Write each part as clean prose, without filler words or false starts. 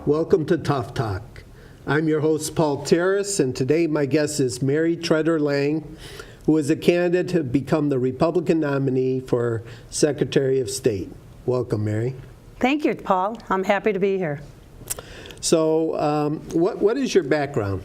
Welcome to Tough Talk. I'm your host, Paul Taros, and today my guest is Mary Treder Lang, who is a candidate to become the Republican nominee for Secretary of State. Welcome, Mary. Thank you, Paul. I'm happy to be here. So what is your background?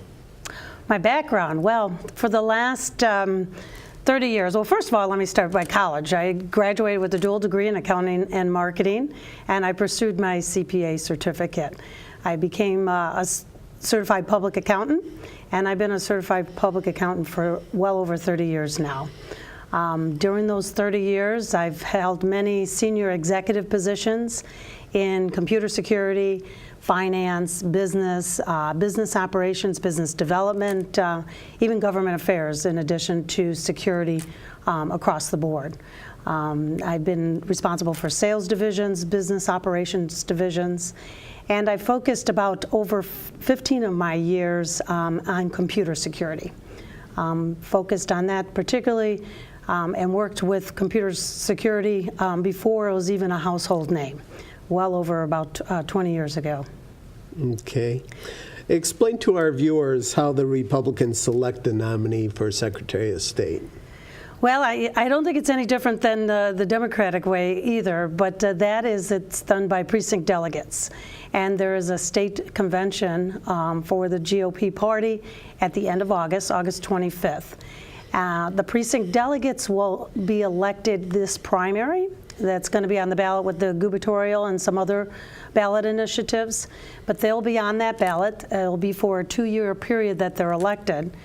My background, well, for the last 30 years, well, first of all, let me start by college. I graduated with a dual degree in accounting and marketing, and I pursued my CPA certificate. I became a certified public accountant, and I've been a certified public accountant for well over 30 years now. During those 30 years, I've held many senior executive positions in computer security, finance, business, business operations, business development, even government affairs, in addition to security across the board. I've been responsible for sales divisions, business operations divisions, and I focused about over 15 of my years on computer security. Focused on that particularly and worked with computer security before it was even a household name, well over about 20 years ago. Okay. Explain to our viewers how the Republicans select a nominee for Secretary of State. Well, I don't think it's any different than the Democratic way either, but that is, it's done by precinct delegates. And there is a state convention for the GOP party at the end of August, August 25th. The precinct delegates will be elected this primary. That's going to be on the ballot with the gubernatorial and some other ballot initiatives. But they'll be on that ballot. It'll be for a 2-year period that they're elected.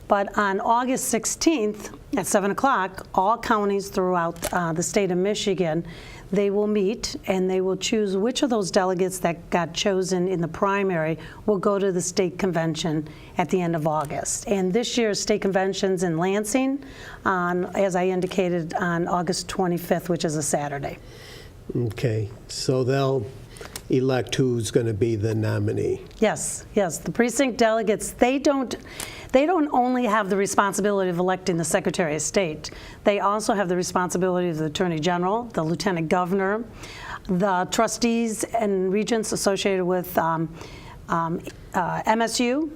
But on August 16th at 7 o'clock, all counties throughout the state of Michigan, they will meet and they will choose which of those delegates that got chosen in the primary will go to the state convention at the end of August. And this year's state convention's in Lansing, as I indicated, on August 25th, which is a Saturday. Okay, so they'll elect who's going to be the nominee. Yes, yes. The precinct delegates, they don't only have the responsibility of electing the Secretary of State. They also have the responsibility of the Attorney General, the Lieutenant Governor, the trustees and regents associated with MSU,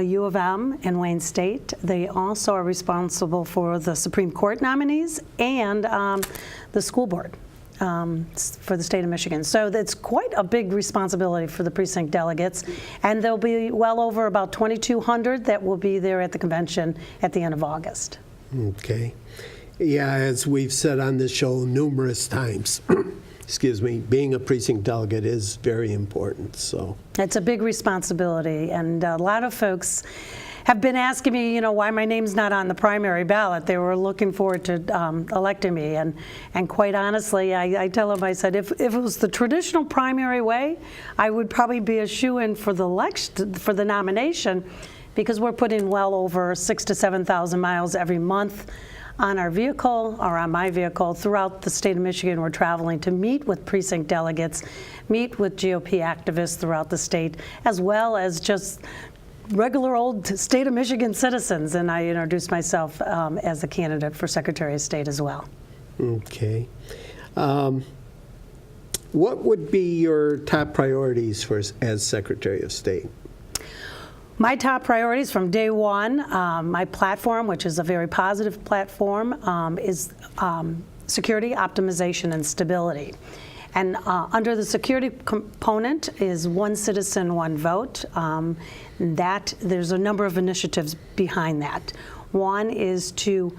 U of M, and Wayne State. They also are responsible for the Supreme Court nominees and the school board. For the state of Michigan. So that's quite a big responsibility for the precinct delegates. And there'll be well over about 2,200 that will be there at the convention at the end of August. Okay. Yeah, as we've said on this show numerous times, excuse me, being a precinct delegate is very important. So it's a big responsibility, and a lot of folks have been asking me, you know, why my name's not on the primary ballot. They were looking forward to electing me, and quite honestly, I tell them, I said, if it was the traditional primary way, I would probably be a shoo-in for the election, for the nomination, because we're putting well over 6,000 to 7,000 miles every month on our vehicle, or on my vehicle, throughout the state of Michigan. We're traveling to meet with precinct delegates, meet with GOP activists throughout the state, as well as just regular old state of Michigan citizens, and I introduced myself as a candidate for Secretary of State as well. Okay. What would be your top priorities as Secretary of State? My top priorities from day one, my platform, which is a very positive platform, is security, optimization, and stability. And under the security component is one citizen, one vote. That there's a number of initiatives behind that. One is to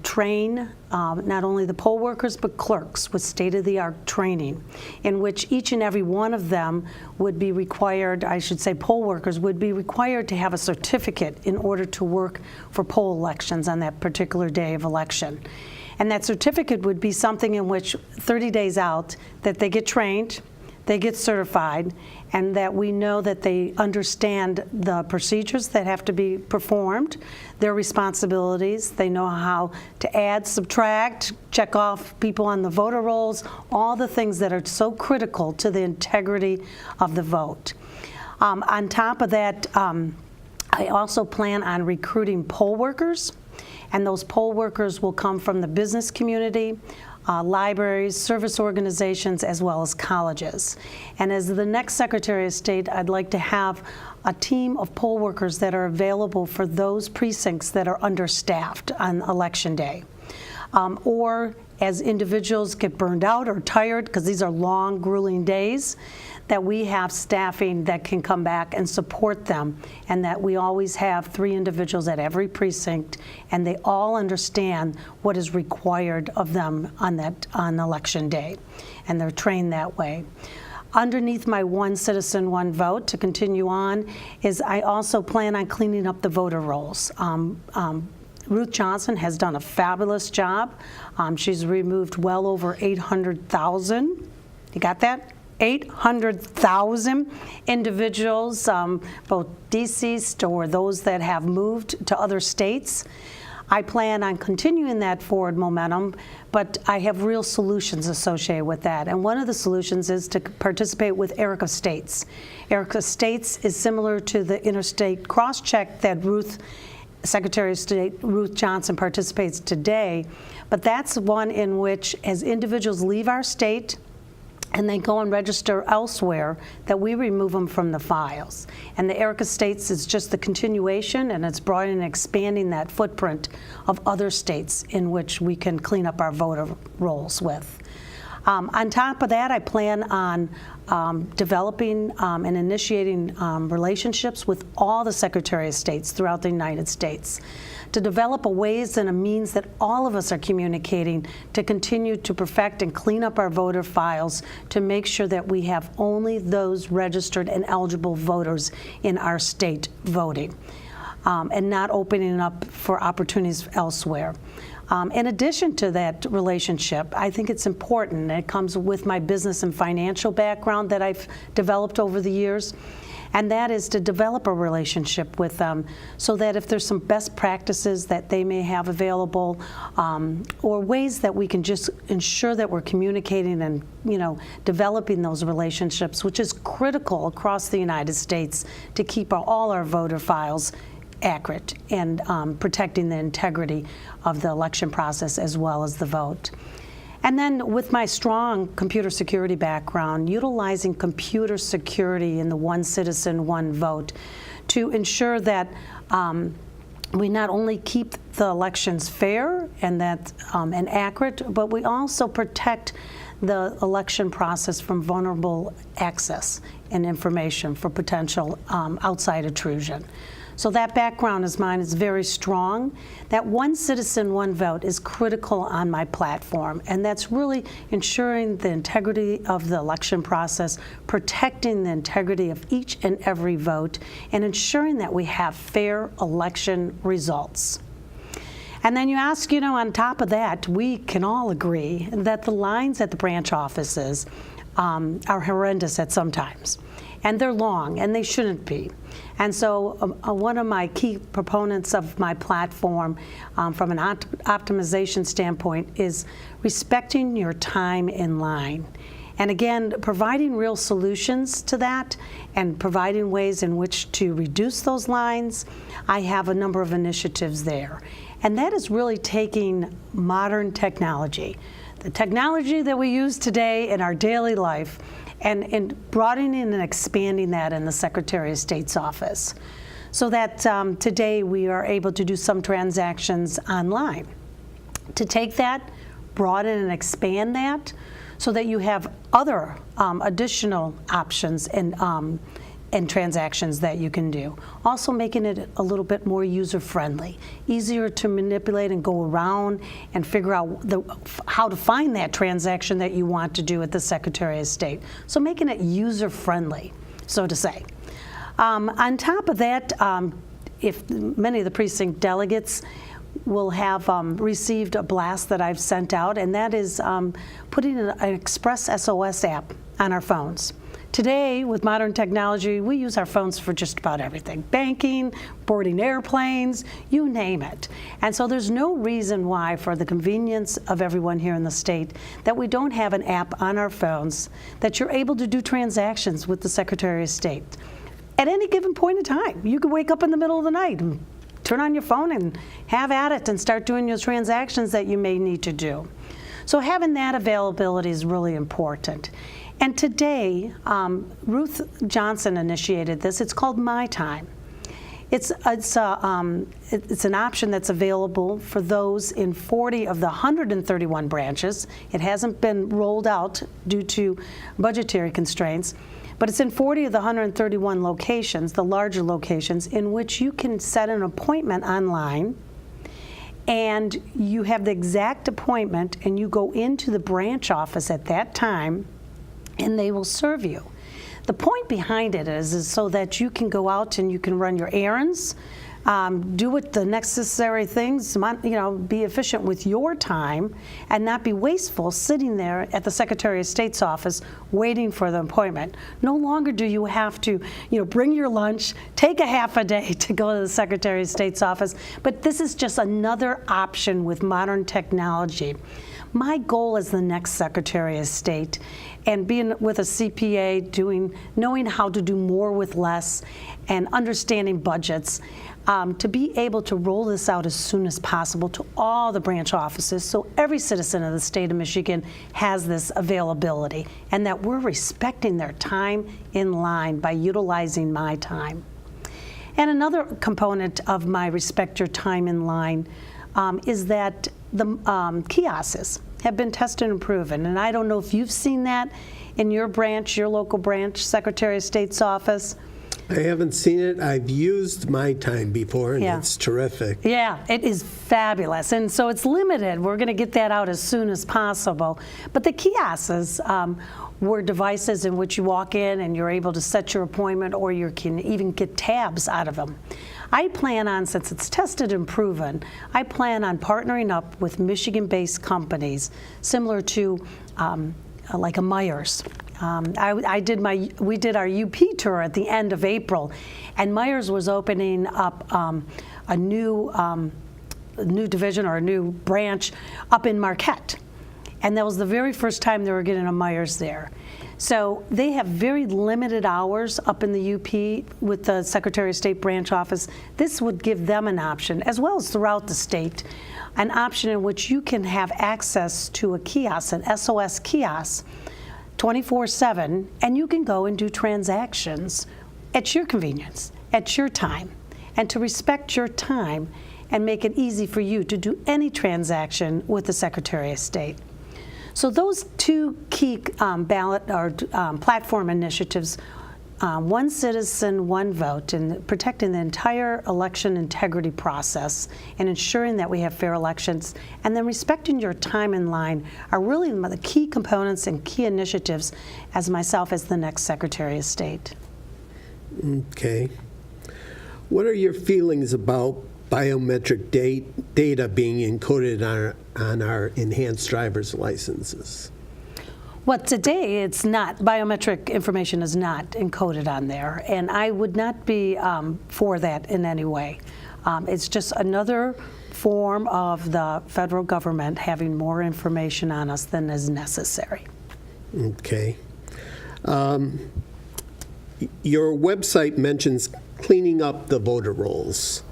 train not only the poll workers but clerks with state-of-the-art training, in which each and every one of them would be required, I should say poll workers would be required to have a certificate in order to work for poll elections on that particular day of election. And that certificate would be something in which 30 days out that they get trained, they get certified, and that we know that they understand the procedures that have to be performed, their responsibilities. They know how to add, subtract, check off people on the voter rolls, all the things that are so critical to the integrity of the vote. On top of that, I also plan on recruiting poll workers, and those poll workers will come from the business community, libraries, service organizations, as well as colleges. And as the next Secretary of State, I'd like to have a team of poll workers that are available for those precincts that are understaffed on Election Day. Or as individuals get burned out or tired, because these are long, grueling days, that we have staffing that can come back and support them, and that we always have 3 individuals at every precinct, and they all understand what is required of them on Election Day, and they're trained that way. Underneath my one citizen, one vote, to continue on, is I also plan on cleaning up the voter rolls. Ruth Johnson has done a fabulous job. She's removed well over 800,000. You got that? 800,000 individuals, both deceased or those that have moved to other states. I plan on continuing that forward momentum, but I have real solutions associated with that. And one of the solutions is to participate with Erica States. Erica States is similar to the interstate cross-check that Secretary of State Ruth Johnson participates today, but that's one in which, as individuals leave our state and they go and register elsewhere, that we remove them from the files. And the Erica States is just the continuation, and it's broadening and expanding that footprint of other states in which we can clean up our voter rolls with. On top of that, I plan on developing and initiating relationships with all the Secretary of States throughout the United States to develop a ways and a means that all of us are communicating to continue to perfect and clean up our voter files to make sure that we have only those registered and eligible voters in our state voting, and not opening up for opportunities elsewhere. In addition to that relationship, I think it's important, and it comes with my business and financial background that I've developed over the years, and that is to develop a relationship with them so that if there's some best practices that they may have available, or ways that we can just ensure that we're communicating and developing those relationships, which is critical across the United States to keep all our voter files accurate and protecting the integrity of the election process as well as the vote. And then with my strong computer security background, utilizing computer security in the one citizen, one vote to ensure that we not only keep the elections fair and and accurate, but we also protect the election process from vulnerable access and information for potential outside intrusion. So that background is mine is very strong. That one citizen, one vote is critical on my platform, and that's really ensuring the integrity of the election process, protecting the integrity of each and every vote, and ensuring that we have fair election results. And then you ask, on top of that, we can all agree that the lines at the branch offices are horrendous at some times. And they're long, and they shouldn't be. And so one of my key proponents of my platform from an optimization standpoint is respecting your time in line. And again, providing real solutions to that and providing ways in which to reduce those lines. I have a number of initiatives there. And that is really taking modern technology, the technology that we use today in our daily life, and broadening and expanding that in the Secretary of State's office so that today we are able to do some transactions online. To take that, broaden and expand that so that you have other additional options and transactions that you can do. Also making it a little bit more user-friendly, easier to manipulate and go around and figure out how to find that transaction that you want to do at the Secretary of State. So making it user-friendly, so to say. On top of that, if many of the precinct delegates, will have received a blast that I've sent out, and that is putting an Express SOS app on our phones. Today, with modern technology, we use our phones for just about everything. Banking, boarding airplanes, you name it. And so there's no reason why, for the convenience of everyone here in the state, that we don't have an app on our phones that you're able to do transactions with the Secretary of State. At any given point in time, you could wake up in the middle of the night and turn on your phone and have at it and start doing your transactions that you may need to do. So having that availability is really important. And today, Ruth Johnson initiated this. It's called My Time. It's an option that's available for those in 40 of the 131 branches. It hasn't been rolled out due to budgetary constraints, but it's in 40 of the 131 locations, the larger locations, in which you can set an appointment online, and you have the exact appointment, and you go into the branch office at that time, and they will serve you. The point behind it is so that you can go out and you can run your errands, do what the necessary things, be efficient with your time and not be wasteful sitting there at the Secretary of State's office waiting for the appointment. No longer do you have to, bring your lunch, take a half a day to go to the Secretary of State's office, but this is just another option with modern technology. My goal as the next Secretary of State, and being with a CPA, knowing how to do more with less and understanding budgets, to be able to roll this out as soon as possible to all the branch offices so every citizen of the state of Michigan has this availability, and that we're respecting their time in line by utilizing My Time. And another component of my Respect Your Time in Line is that the kiosks have been tested and proven. And I don't know if you've seen that in your branch, your local branch, Secretary of State's office. I haven't seen it. I've used My Time before, and it's terrific. Yeah, it is fabulous. And so it's limited. We're going to get that out as soon as possible. But the kiosks were devices in which you walk in and you're able to set your appointment, or you can even get tabs out of them. I plan on, since it's tested and proven, I plan on partnering up with Michigan-based companies similar to like a Myers. We did our UP tour at the end of April, and Myers was opening up a new division or a new branch up in Marquette. And that was the very first time they were getting a Myers there. So they have very limited hours up in the UP with the Secretary of State branch office. This would give them an option, as well as throughout the state, an option in which you can have access to a kiosk, an SOS kiosk, 24/7, and you can go and do transactions at your convenience, at your time, and to respect your time and make it easy for you to do any transaction with the Secretary of State. So those two key ballot or platform initiatives, One Citizen, One Vote, and protecting the entire election integrity process and ensuring that we have fair elections, and then respecting your time in line, are really the key components and key initiatives as myself as the next Secretary of State. Okay. What are your feelings about biometric data being encoded on our enhanced driver's licenses? Well, today it's not. Biometric information is not encoded on there, and I would not be for that in any way. It's just another form of the federal government having more information on us than is necessary. Okay. Your website mentions cleaning up the voter rolls.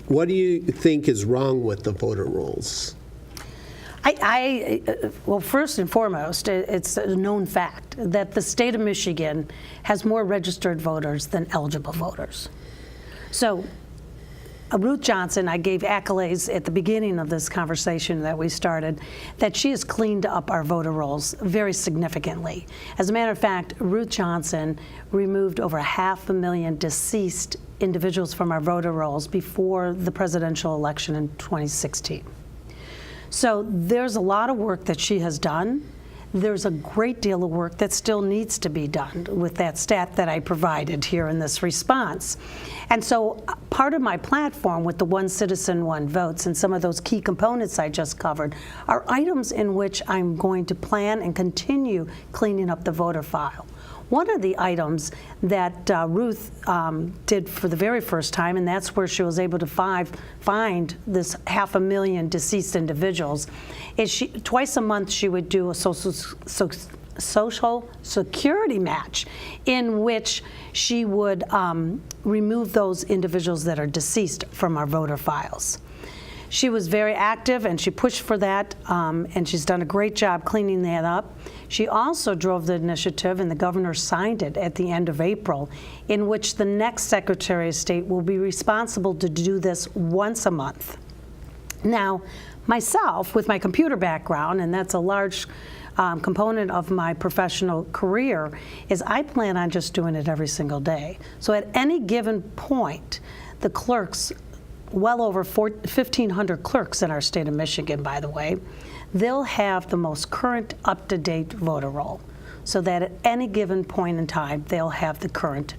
What do you think is wrong with the voter rolls? Well, first and foremost, it's a known fact that the state of Michigan has more registered voters than eligible voters. So Ruth Johnson, I gave accolades at the beginning of this conversation that we started, that she has cleaned up our voter rolls very significantly. As a matter of fact, Ruth Johnson removed over 500,000 deceased individuals from our voter rolls before the presidential election in 2016. So there's a lot of work that she has done there's a great deal of work that still needs to be done with that stat that I provided here in this response. And so part of my platform with the One Citizen, One Votes and some of those key components I just covered are items in which I'm going to plan and continue cleaning up the voter file. One of the items that Ruth did for the very first time, and that's where she was able to find this 500,000 deceased individuals, is twice a month she would do a social security match in which she would remove those individuals that are deceased from our voter files. She was very active and she pushed for that, and she's done a great job cleaning that up. She also drove the initiative, and the governor signed it at the end of April, in which the next Secretary of State will be responsible to do this once a month. Now, myself, with my computer background, and that's a large component of my professional career, is I plan on just doing it every single day. So at any given point, the clerks, well over 1,500 clerks in our state of Michigan, by the way, they'll have the most current, up-to-date voter roll, so that at any given point in time, they'll have the current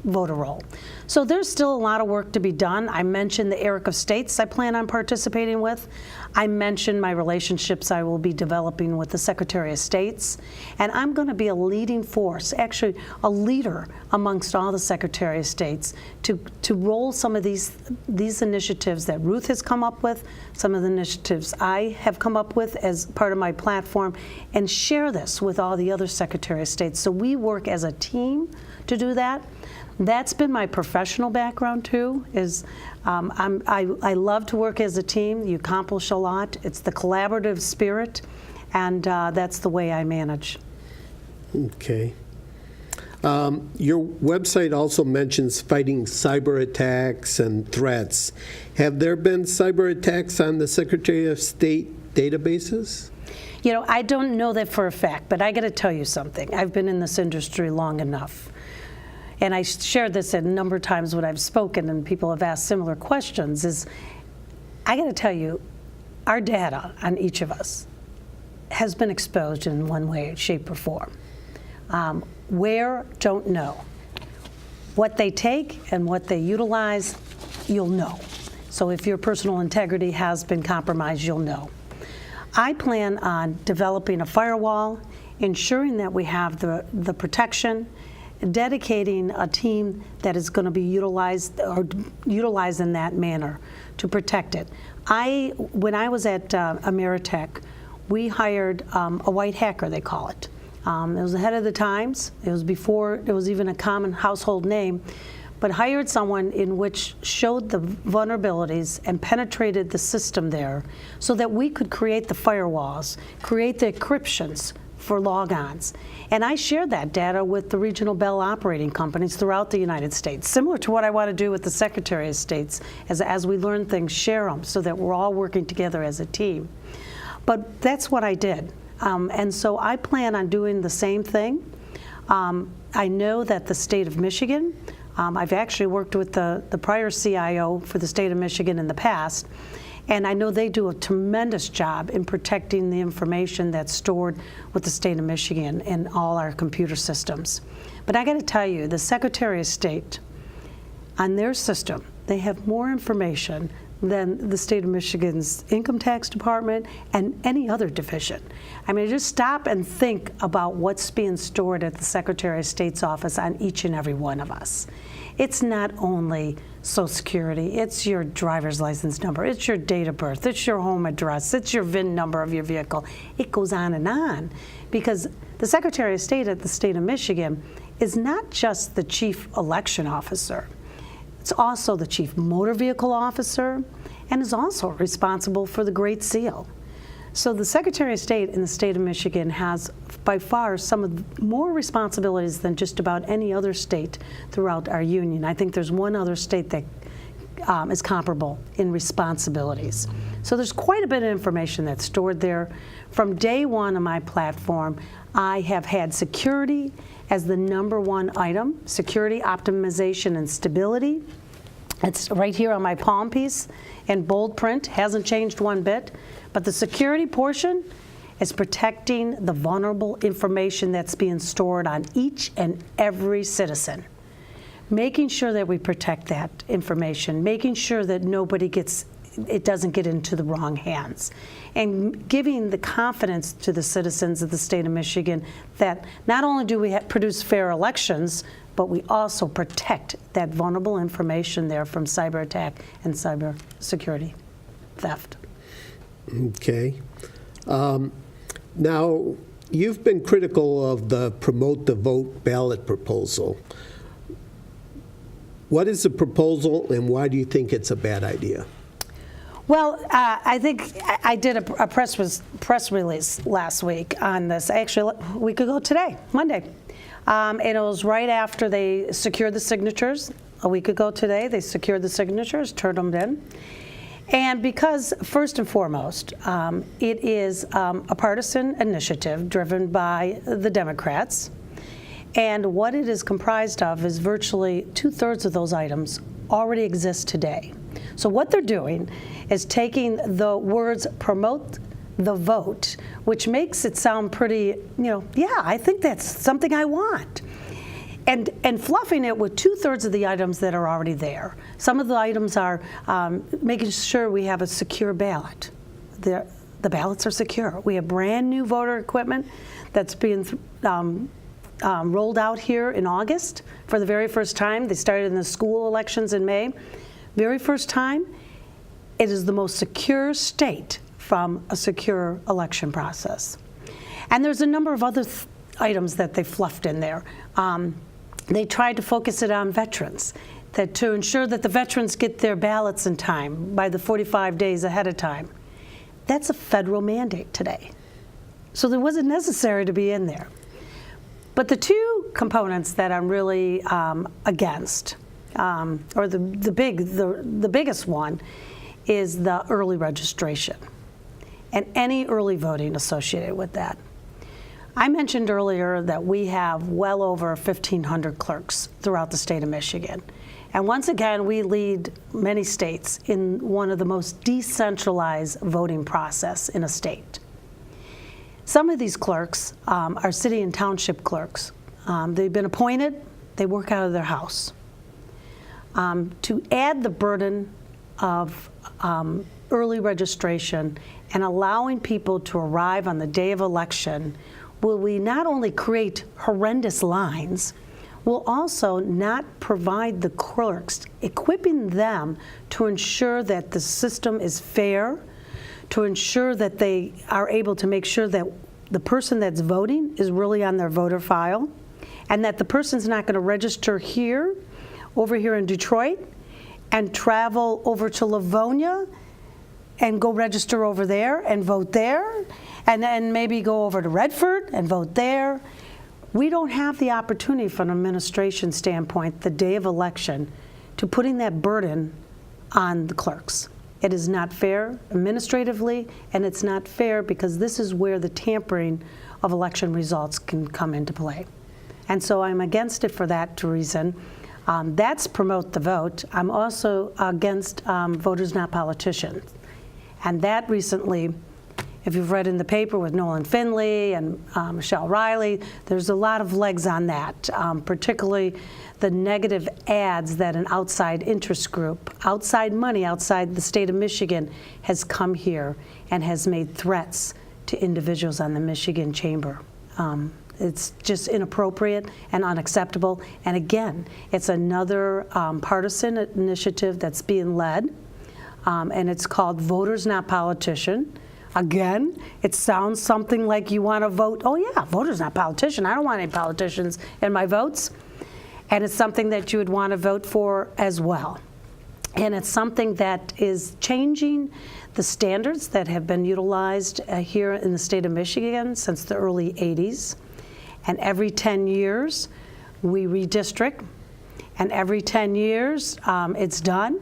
voter roll. So there's still a lot of work to be done. I mentioned the Eric of States I plan on participating with. I mentioned my relationships I will be developing with the Secretary of States. And I'm going to be a leading force, actually a leader amongst all the Secretary of States to roll some of these initiatives that Ruth has come up with, some of the initiatives I have come up with as part of my platform, and share this with all the other Secretary of States. So we work as a team to do that. That's been my professional background too, is I love to work as a team. You accomplish a lot. It's the collaborative spirit, and that's the way I manage. Okay. Your website also mentions fighting cyber attacks and threats. Have there been cyber attacks on the Secretary of State databases? You know, I don't know that for a fact, but I got to tell you something. I've been in this industry long enough. And I shared this a number of times when I've spoken and people have asked similar questions, is I got to tell you, our data on each of us has been exposed in one way, shape, or form. Where, don't know. What they take and what they utilize, you'll know. So if your personal integrity has been compromised, you'll know. I plan on developing a firewall, ensuring that we have the protection, dedicating a team that is going to be utilized in that manner to protect it. When I was at Ameritech, we hired a white hacker, they call it. It was ahead of the times. It was before it was even a common household name, but hired someone in which showed the vulnerabilities and penetrated the system there so that we could create the firewalls, create the encryptions for logons. And I shared that data with the regional Bell operating companies throughout the United States, similar to what I want to do with the Secretary of States. As we learn things, share them so that we're all working together as a team. But that's what I did. And so I plan on doing the same thing. I know that the state of Michigan, I've actually worked with the prior CIO for the state of Michigan in the past, and I know they do a tremendous job in protecting the information that's stored with the state of Michigan in all our computer systems. But I got to tell you, the Secretary of State, on their system, they have more information than the state of Michigan's income tax department and any other division. I mean, just stop and think about what's being stored at the Secretary of State's office on each and every one of us. It's not only Social Security, it's your driver's license number, it's your date of birth, it's your home address, it's your VIN number of your vehicle. It goes on, because the Secretary of State at the state of Michigan is not just the chief election officer. It's also the chief motor vehicle officer and is also responsible for the Great Seal. So the Secretary of State in the state of Michigan has by far some of more responsibilities than just about any other state throughout our union. I think there's one other state that is comparable in responsibilities. So there's quite a bit of information that's stored there. From day one of my platform, I have had security as the #1 item, security, optimization, and stability. It's right here on my palm piece in bold print, hasn't changed one bit. But the security portion is protecting the vulnerable information that's being stored on each and every citizen. Making sure that we protect that information, making sure that it doesn't get into the wrong hands, and giving the confidence to the citizens of the state of Michigan that not only do we produce fair elections, but we also protect that vulnerable information there from cyber attack and cyber security theft. Okay. Now, you've been critical of the Promote the Vote ballot proposal. What is the proposal, and why do you think it's a bad idea? Well, I think I did a press release last week on this, actually a week ago today, Monday. And it was right after they secured the signatures. A week ago today, they secured the signatures, turned them in. And because, first and foremost, it is a partisan initiative driven by the Democrats. And what it is comprised of is virtually 2/3 of those items already exist today. So what they're doing is taking the words promote the vote, which makes it sound pretty, yeah, I think that's something I want. And fluffing it with 2/3 of the items that are already there. Some of the items are making sure we have a secure ballot. The ballots are secure. We have brand new voter equipment that's being rolled out here in August for the very first time. They started in the school elections in May. Very first time, it is the most secure state from a secure election process. And there's a number of other items that they fluffed in there. They tried to focus it on veterans, that to ensure that the veterans get their ballots in time by the 45 days ahead of time. That's a federal mandate today. So it wasn't necessary to be in there. But the two components that I'm really against, or the biggest one, is the early registration and any early voting associated with that. I mentioned earlier that we have well over 1,500 clerks throughout the state of Michigan. And once again, we lead many states in one of the most decentralized voting process in a state. Some of these clerks are city and township clerks. They've been appointed, they work out of their house. To add the burden of early registration and allowing people to arrive on the day of election, will we not only create horrendous lines, will also not provide the clerks, equipping them to ensure that the system is fair, to ensure that they are able to make sure that the person that's voting is really on their voter file, and that the person's not going to register over here in Detroit, and travel over to Livonia and go register over there and vote there, and then maybe go over to Redford and vote there. We don't have the opportunity from an administration standpoint, the day of election, to putting that burden on the clerks. It is not fair administratively, and it's not fair because this is where the tampering of election results can come into play. And so I'm against it for that reason. That's promote the vote. I'm also against voters, not politicians. And that recently, if you've read in the paper with Nolan Finley and Michelle Riley, there's a lot of legs on that, particularly the negative ads that an outside interest group, outside money, outside the state of Michigan, has come here and has made threats to individuals on the Michigan Chamber. It's just inappropriate and unacceptable. And again, it's another partisan initiative that's being led, and it's called Voters Not Politician. Again, it sounds something like you want to vote, oh yeah, voters not politician. I don't want any politicians in my votes. And it's something that you would want to vote for as well. And it's something that is changing the standards that have been utilized here in the state of Michigan since the early 80s. And every 10 years, we redistrict. And every 10 years, it's done.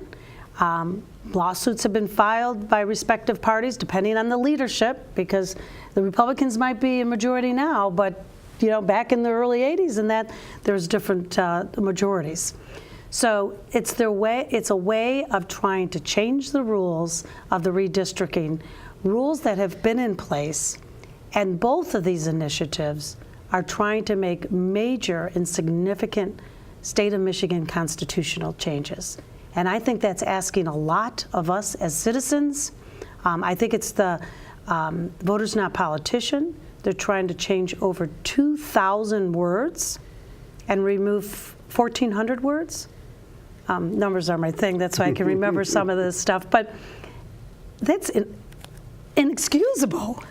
Lawsuits have been filed by respective parties, depending on the leadership, because the Republicans might be a majority now, but back in the early 80s and that, there's different majorities. So it's a way of trying to change the rules of the redistricting, rules that have been in place And both of these initiatives are trying to make major and significant state of Michigan constitutional changes. And I think that's asking a lot of us as citizens. I think it's the voters not politician. They're trying to change over 2,000 words and remove 1,400 words. Numbers are my thing. That's why I can remember some of this stuff. But that's inexcusable.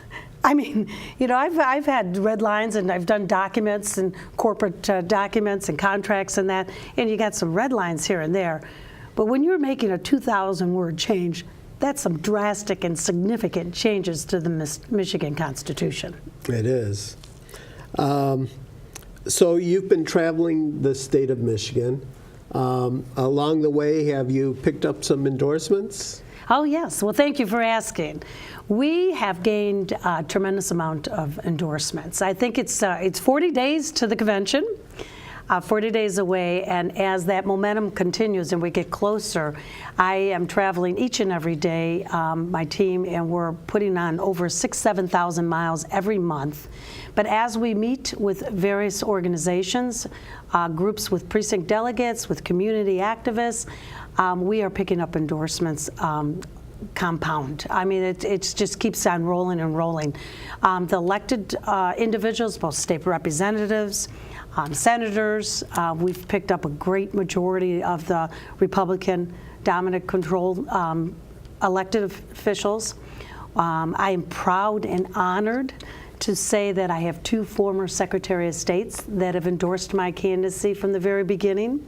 I mean, you know, I've had red lines and I've done documents and corporate documents and contracts and that, and you got some red lines here and there. But when you're making a 2,000 word change, that's some drastic and significant changes to the Michigan Constitution. It is. So you've been traveling the state of Michigan. Along the way, have you picked up some endorsements? Oh, yes. Well, thank you for asking. We have gained a tremendous amount of endorsements. I think it's 40 days to the convention, 40 days away, and as that momentum continues and we get closer, I am traveling each and every day, my team, and we're putting on over 7,000 miles every month. But as we meet with various organizations, groups with precinct delegates, with community activists, we are picking up endorsements compound. I mean, it just keeps on rolling and rolling. The elected individuals, both state representatives, senators, we've picked up a great majority of the Republican dominant controlled elected officials. I am proud and honored to say that I have 2 former Secretary of States that have endorsed my candidacy from the very beginning,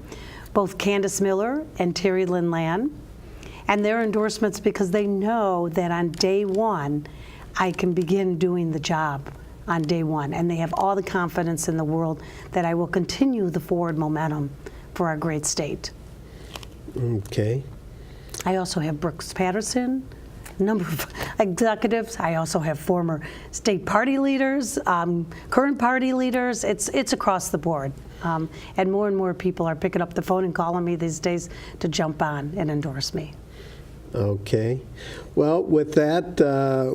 both Candace Miller and Terry Lynn Land. And their endorsements because they know that on day one, I can begin doing the job on day one. And they have all the confidence in the world that I will continue the forward momentum for our great state. Okay. I also have Brooks Patterson, a number of executives. I also have former state party leaders, current party leaders. It's across the board. And more people are picking up the phone and calling me these days to jump on and endorse me. Okay. Well, with that,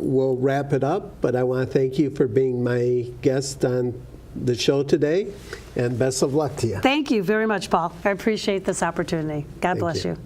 we'll wrap it up, but I want to thank you for being my guest on the show today, and best of luck to you. Thank you very much, Paul. I appreciate this opportunity. God bless you. You.